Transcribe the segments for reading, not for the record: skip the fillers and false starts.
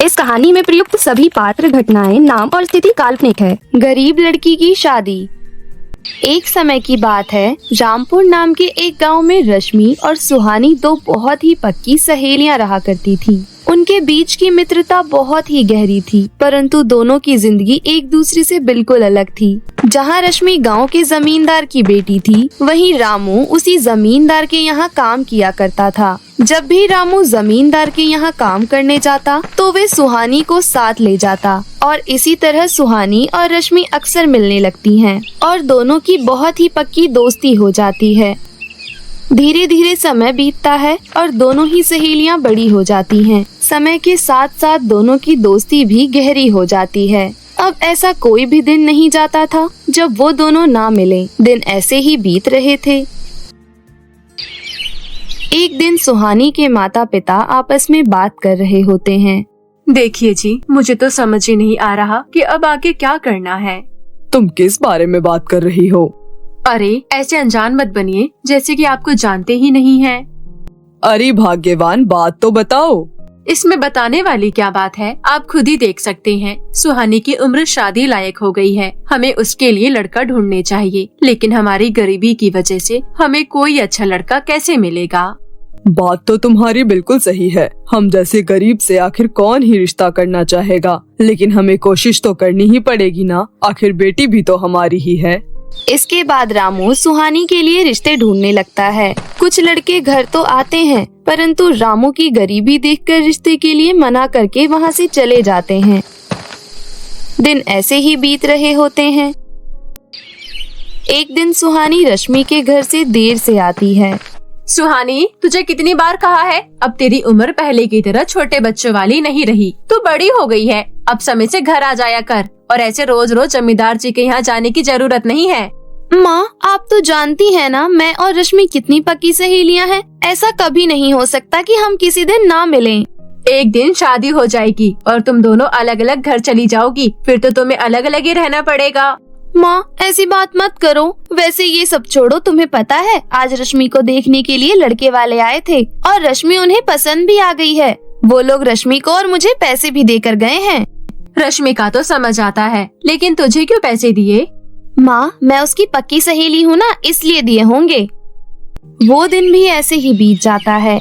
इस कहानी में प्रयुक्त सभी पात्र, घटनाएं, नाम और स्थिति काल्पनिक है। गरीब लड़की की शादी। एक समय की बात है, रामपुर नाम के एक गांव में रश्मि और सुहानी दो बहुत ही पक्की सहेलियां रहा करती थी। उनके बीच की मित्रता बहुत ही गहरी थी, परंतु दोनों की जिंदगी एक दूसरे से बिल्कुल अलग थी। जहां रश्मि गांव के जमींदार की बेटी थी, वहीं रामू उसी जमींदार के यहाँ काम किया करता था। जब भी रामू जमींदार के यहाँ काम करने जाता तो वे सुहानी को साथ ले जाता और इसी तरह सुहानी और रश्मि अक्सर मिलने लगती हैं और दोनों की बहुत ही पक्की दोस्ती हो जाती है। धीरे धीरे समय बीतता है और दोनों ही सहेलियां बड़ी हो जाती हैं। समय के साथ साथ दोनों की दोस्ती भी गहरी हो जाती है। अब ऐसा कोई भी दिन नहीं जाता था जब वो दोनों ना मिले। दिन ऐसे ही बीत रहे थे। एक दिन सुहानी के माता पिता आपस में बात कर रहे होते हैं। देखिए जी, मुझे तो समझ ही नहीं आ रहा कि अब आगे क्या करना है। तुम किस बारे में बात कर रही हो? अरे ऐसे अनजान मत बनिए जैसे कि आपको जानते ही नहीं हैं। अरे भाग्यवान, बात तो बताओ। इसमें बताने वाली क्या बात है, आप खुद ही देख सकते हैं। सुहानी की उम्र शादी लायक हो गई है। हमें उसके लिए लड़का ढूंढने चाहिए, लेकिन हमारी गरीबी की वजह से हमें कोई अच्छा लड़का कैसे मिलेगा? बात तो तुम्हारी बिल्कुल सही है। हम जैसे गरीब से आखिर कौन ही रिश्ता करना चाहेगा, लेकिन हमें कोशिश तो करनी ही पड़ेगी ना। आखिर बेटी भी तो हमारी ही है। इसके बाद रामू सुहानी के लिए रिश्ते ढूंढने लगता है। कुछ लड़के घर तो आते हैं, परंतु रामू की गरीबी देखकर रिश्ते के लिए मना करके वहाँ से चले जाते हैं। दिन ऐसे ही बीत रहे होते हैं। एक दिन सुहानी रश्मि के घर से देर से आती है। सुहानी, तुझे कितनी बार कहा है, अब तेरी उम्र पहले की तरह छोटे बच्चों वाली नहीं रही। तू बड़ी हो गई है, अब समय से घर आ जाया कर और ऐसे रोज रोज जमींदार जी के यहाँ जाने की जरूरत नहीं है। माँ, आप तो जानती हैं ना, मैं और रश्मि कितनी पक्की सहेलियां हैं। ऐसा कभी नहीं हो सकता कि हम किसी दिन ना मिलें। एक दिन शादी हो जाएगी और तुम दोनों अलग अलग घर चली जाओगी, फिर तो तुम्हें अलग अलग ही रहना पड़ेगा। माँ, ऐसी बात मत करो। वैसे ये सब छोड़ो, तुम्हें पता है आज रश्मि को देखने के लिए लड़के वाले आए थे और रश्मि उन्हें पसंद भी आ गई है। वो लोग रश्मि को और मुझे पैसे भी देकर गए हैं। रश्मि का तो समझ आता है, लेकिन तुझे क्यों पैसे दिए? माँ, मैं उसकी पक्की सहेली हूँ ना, इसलिए दिए होंगे। वो दिन भी ऐसे ही बीत जाता है।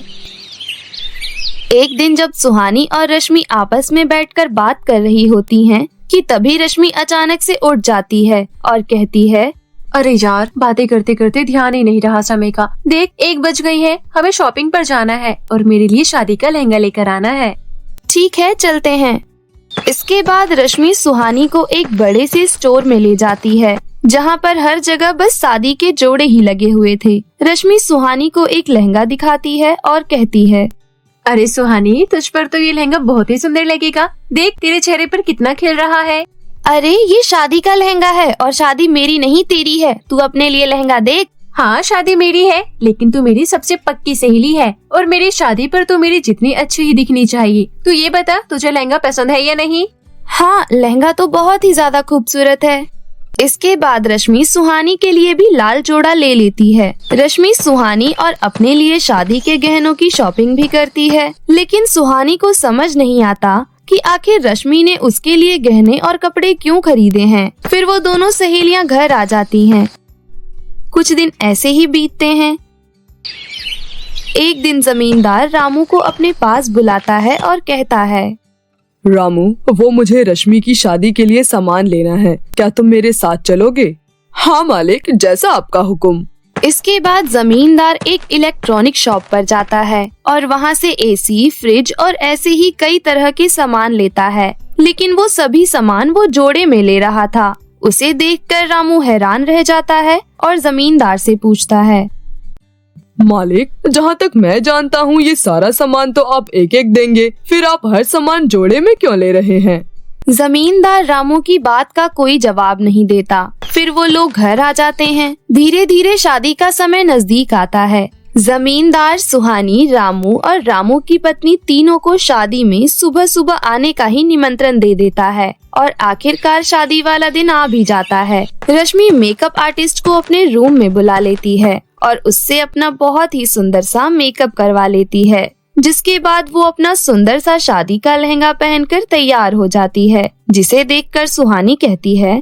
एक दिन जब सुहानी और रश्मि आपस में बैठकर बात कर रही होती हैं, कि तभी रश्मि अचानक से उठ जाती है और कहती है, अरे यार, बातें करते करते ध्यान ही नहीं रहा समय का। देख, 1 बज गई है, हमें शॉपिंग पर जाना है और मेरे लिए शादी का लहंगा लेकर आना है। ठीक है, चलते हैं। इसके बाद रश्मि सुहानी को एक बड़े से स्टोर में ले जाती है, जहाँ पर हर जगह बस शादी के जोड़े ही लगे हुए थे। रश्मि सुहानी को एक लहंगा दिखाती है और कहती है, अरे सुहानी, तुझ पर तो ये लहंगा बहुत ही सुंदर लगेगा। देख, तेरे चेहरे पर कितना खिल रहा है। अरे ये शादी का लहंगा है और शादी मेरी नहीं तेरी है। तू अपने लिए लहंगा देख। हाँ, शादी मेरी है, लेकिन तू मेरी सबसे पक्की सहेली है और मेरी शादी पर तू मेरी जितनी अच्छी ही दिखनी चाहिए। तू ये बता, तुझे लहंगा पसंद है या नहीं? हाँ, लहंगा तो बहुत ही ज्यादा खूबसूरत है। इसके बाद रश्मि सुहानी के लिए भी लाल जोड़ा ले लेती है। रश्मि सुहानी और अपने लिए शादी के गहनों की शॉपिंग भी करती है, लेकिन सुहानी को समझ नहीं आता कि आखिर रश्मि ने उसके लिए गहने और कपड़े क्यों खरीदे हैं। फिर वो दोनों सहेलियां घर आ जाती हैं। कुछ दिन ऐसे ही बीतते हैं। एक दिन जमींदार रामू को अपने पास बुलाता है और कहता है, रामू, वो मुझे रश्मि की शादी के लिए सामान लेना है, क्या तुम मेरे साथ चलोगे? हाँ मालिक, जैसा आपका हुक्म। इसके बाद जमींदार एक इलेक्ट्रॉनिक शॉप पर जाता है और वहाँ से एसी, फ्रिज और ऐसे ही कई तरह के सामान लेता है, लेकिन वो सभी सामान वो जोड़े में ले रहा था। उसे देखकर रामू हैरान रह जाता है और जमींदार से पूछता है, मालिक, जहाँ तक मैं जानता हूँ ये सारा सामान तो आप एक एक देंगे, फिर आप हर सामान जोड़े में क्यों ले रहे हैं? जमींदार रामू की बात का कोई जवाब नहीं देता। फिर वो लोग घर आ जाते हैं। धीरे धीरे शादी का समय नजदीक आता है। जमींदार सुहानी, रामू और रामू की पत्नी तीनों को शादी में सुबह सुबह आने का ही निमंत्रण दे देता है और आखिरकार शादी वाला दिन आ भी जाता है। रश्मि मेकअप आर्टिस्ट को अपने रूम में बुला लेती है और उससे अपना बहुत ही सुंदर सा मेकअप करवा लेती है। जिसके बाद वो अपना सुंदर सा शादी का लहंगा पहनकर तैयार हो जाती है, जिसे देखकर सुहानी कहती है,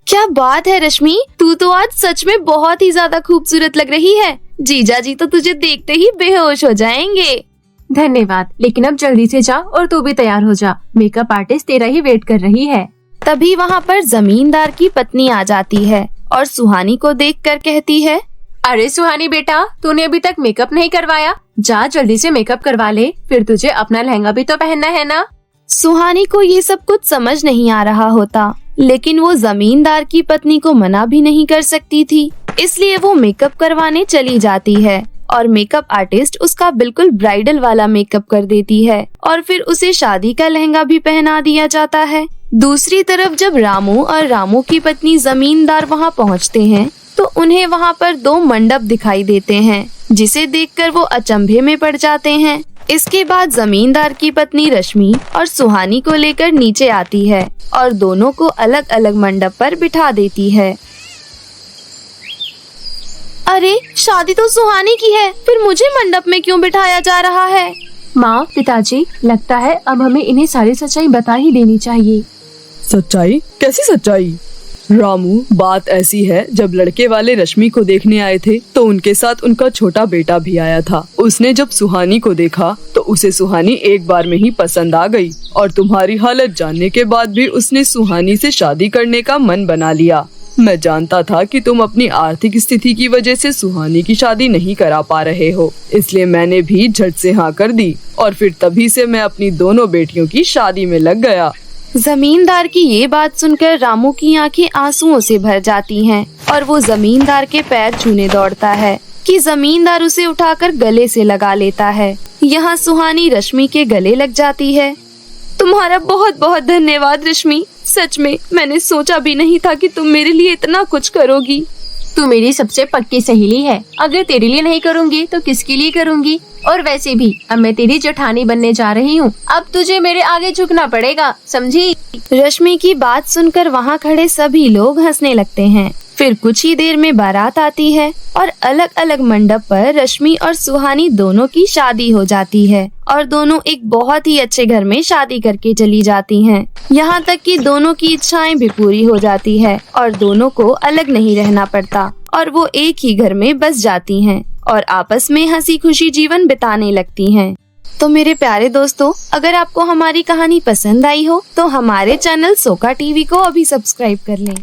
क्या बात है रश्मि, तू तो आज सच में बहुत ही ज्यादा खूबसूरत लग रही है। जीजा जी तो तुझे देखते ही बेहोश हो जाएंगे। धन्यवाद, लेकिन अब जल्दी से जा और तू भी तैयार हो जा, मेकअप आर्टिस्ट तेरा ही वेट कर रही है। तभी वहाँ पर जमींदार की पत्नी आ जाती है और सुहानी को देखकर कहती है, अरे सुहानी बेटा, तूने अभी तक मेकअप नहीं करवाया, जा जल्दी से मेकअप करवा ले, फिर तुझे अपना लहंगा भी तो पहनना है ना। सुहानी को ये सब कुछ समझ नहीं आ रहा होता, लेकिन वो जमींदार की पत्नी को मना भी नहीं कर सकती थी, इसलिए वो मेकअप करवाने चली जाती है और मेकअप आर्टिस्ट उसका बिल्कुल ब्राइडल वाला मेकअप कर देती है और फिर उसे शादी का लहंगा भी पहना दिया जाता है। दूसरी तरफ जब रामू और रामू की पत्नी जमींदार वहाँ पहुँचते हैं तो उन्हें वहाँ पर 2 मंडप दिखाई देते हैं, जिसे देखकर वो अचंभे में पड़ जाते हैं। इसके बाद जमींदार की पत्नी रश्मि और सुहानी को लेकर नीचे आती है और दोनों को अलग अलग मंडप पर बिठा देती है। अरे शादी तो सुहानी की है, फिर मुझे मंडप में क्यों बिठाया जा रहा है? माँ, पिताजी, लगता है अब हमें इन्हें सारी सच्चाई बता ही देनी चाहिए। सच्चाई? कैसी सच्चाई? रामू, बात ऐसी है, जब लड़के वाले रश्मि को देखने आए थे तो उनके साथ उनका छोटा बेटा भी आया था। उसने जब सुहानी को देखा तो उसे सुहानी एक बार में ही पसंद आ गई और तुम्हारी हालत जानने के बाद भी उसने सुहानी से शादी करने का मन बना लिया। मैं जानता था कि तुम अपनी आर्थिक स्थिति की वजह से सुहानी की शादी नहीं करा पा रहे हो, इसलिए मैंने भी झट से हाँ कर दी और फिर तभी से मैं अपनी दोनों बेटियों की शादी में लग गया। जमींदार की ये बात सुनकर रामू की आंखें आंसुओं से भर जाती हैं और वो जमींदार के पैर छूने दौड़ता है कि जमींदार उसे उठाकर गले से लगा लेता है। यहाँ सुहानी रश्मि के गले लग जाती है। तुम्हारा बहुत बहुत धन्यवाद रश्मि, सच में मैंने सोचा भी नहीं था कि तुम मेरे लिए इतना कुछ करोगी। तू मेरी सबसे पक्की सहेली है, अगर तेरे लिए नहीं करूँगी तो किसके लिए करूँगी? और वैसे भी अब मैं तेरी जेठानी बनने जा रही हूँ, अब तुझे मेरे आगे झुकना पड़ेगा, समझी? रश्मि की बात सुनकर वहाँ खड़े सभी लोग हंसने लगते हैं। फिर कुछ ही देर में बारात आती है और अलग अलग मंडप पर रश्मि और सुहानी दोनों की शादी हो जाती है और दोनों एक बहुत ही अच्छे घर में शादी करके चली जाती हैं। यहाँ तक कि दोनों की इच्छाएं भी पूरी हो जाती है और दोनों को अलग नहीं रहना पड़ता और वो एक ही घर में बस जाती हैं और आपस में हंसी खुशी जीवन बिताने लगती हैं। तो मेरे प्यारे दोस्तों, अगर आपको हमारी कहानी पसंद आई हो तो हमारे चैनल सोका टीवी को अभी सब्सक्राइब कर लें।